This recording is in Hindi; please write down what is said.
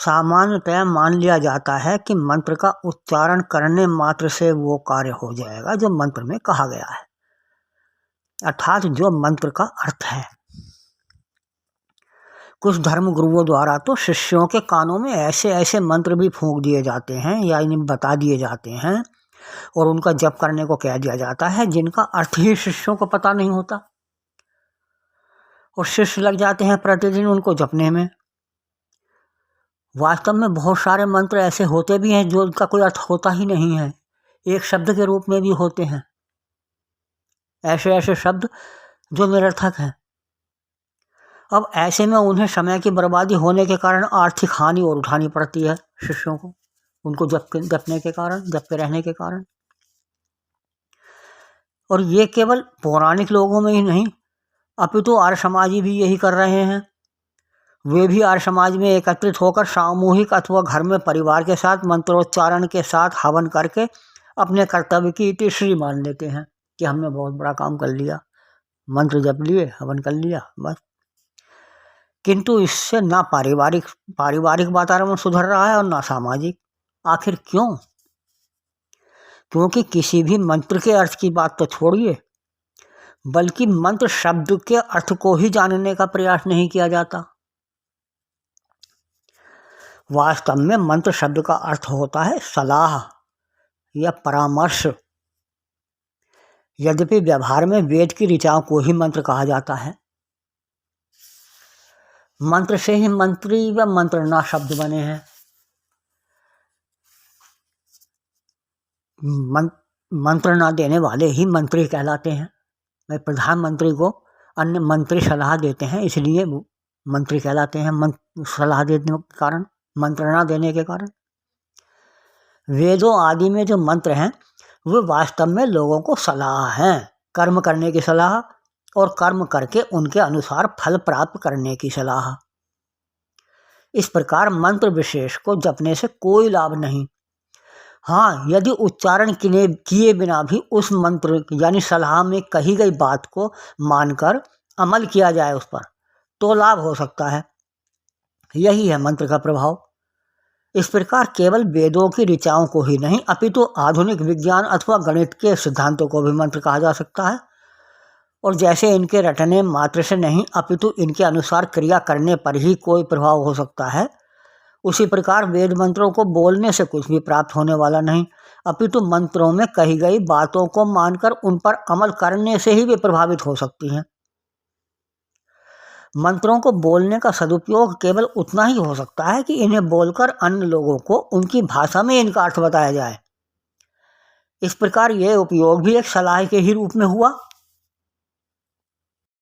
सामान्यतः मान लिया जाता है कि मंत्र का उच्चारण करने मात्र से वो कार्य हो जाएगा जो मंत्र में कहा गया है, अर्थात जो मंत्र का अर्थ है। कुछ धर्म गुरुओं द्वारा तो शिष्यों के कानों में ऐसे ऐसे मंत्र भी फूंक दिए जाते हैं या इन्हें बता दिए जाते हैं और उनका जप करने को कह दिया जाता है जिनका अर्थ ही शिष्यों को पता नहीं होता, और शिष्य लग जाते हैं प्रतिदिन उनको जपने में। वास्तव में बहुत सारे मंत्र ऐसे होते भी हैं जो उनका कोई अर्थ होता ही नहीं है, एक शब्द के रूप में भी होते हैं, ऐसे ऐसे शब्द जो निरर्थक हैं। अब ऐसे में उन्हें समय की बर्बादी होने के कारण आर्थिक हानि और उठानी पड़ती है शिष्यों को, उनको जपने के कारण, जपते रहने के कारण। और ये केवल पौराणिक लोगों में ही नहीं, अपितु आर्य समाजी भी यही कर रहे हैं। वे भी आर्य समाज में एकत्रित होकर सामूहिक अथवा घर में परिवार के साथ मंत्रोच्चारण के साथ हवन करके अपने कर्तव्य की तीसरी मान लेते हैं कि हमने बहुत बड़ा काम कर लिया, मंत्र जप लिए, हवन कर लिया, बस। किंतु इससे ना पारिवारिक वातावरण सुधर रहा है और ना सामाजिक। आखिर क्यों? क्योंकि किसी भी मंत्र के अर्थ की बात तो छोड़िए, बल्कि मंत्र शब्द के अर्थ को ही जानने का प्रयास नहीं किया जाता। वास्तव में मंत्र शब्द का अर्थ होता है सलाह या परामर्श। यद्यपि व्यवहार में वेद की ऋचाओं को ही मंत्र कहा जाता है। मंत्र से ही मंत्री व मंत्रणा शब्द बने हैं। मंत्रणा देने वाले ही मंत्री कहलाते हैं। प्रधानमंत्री को अन्य मंत्री सलाह देते हैं, इसलिए वो मंत्री कहलाते हैं, सलाह देने के कारण, मंत्रणा देने के कारण। वेदों आदि में जो मंत्र हैं वे वास्तव में लोगों को सलाह हैं, कर्म करने की सलाह और कर्म करके उनके अनुसार फल प्राप्त करने की सलाह। इस प्रकार मंत्र विशेष को जपने से कोई लाभ नहीं। हाँ, यदि उच्चारण किए बिना भी उस मंत्र यानी सलाह में कही गई बात को मानकर अमल किया जाए उस पर, तो लाभ हो सकता है। यही है मंत्र का प्रभाव। इस प्रकार केवल वेदों की ऋचाओं को ही नहीं, अपितु आधुनिक विज्ञान अथवा गणित के सिद्धांतों को भी मंत्र कहा जा सकता है। और जैसे इनके रटने मात्र से नहीं, अपितु इनके अनुसार क्रिया करने पर ही कोई प्रभाव हो सकता है, उसी प्रकार वेद मंत्रों को बोलने से कुछ भी प्राप्त होने वाला नहीं, अपितु मंत्रों में कही गई बातों को मानकर उन पर अमल करने से ही वे प्रभावित हो सकती हैं। मंत्रों को बोलने का सदुपयोग केवल उतना ही हो सकता है कि इन्हें बोलकर अन्य लोगों को उनकी भाषा में इनका अर्थ बताया जाए। इस प्रकार यह उपयोग भी एक सलाह के ही रूप में हुआ।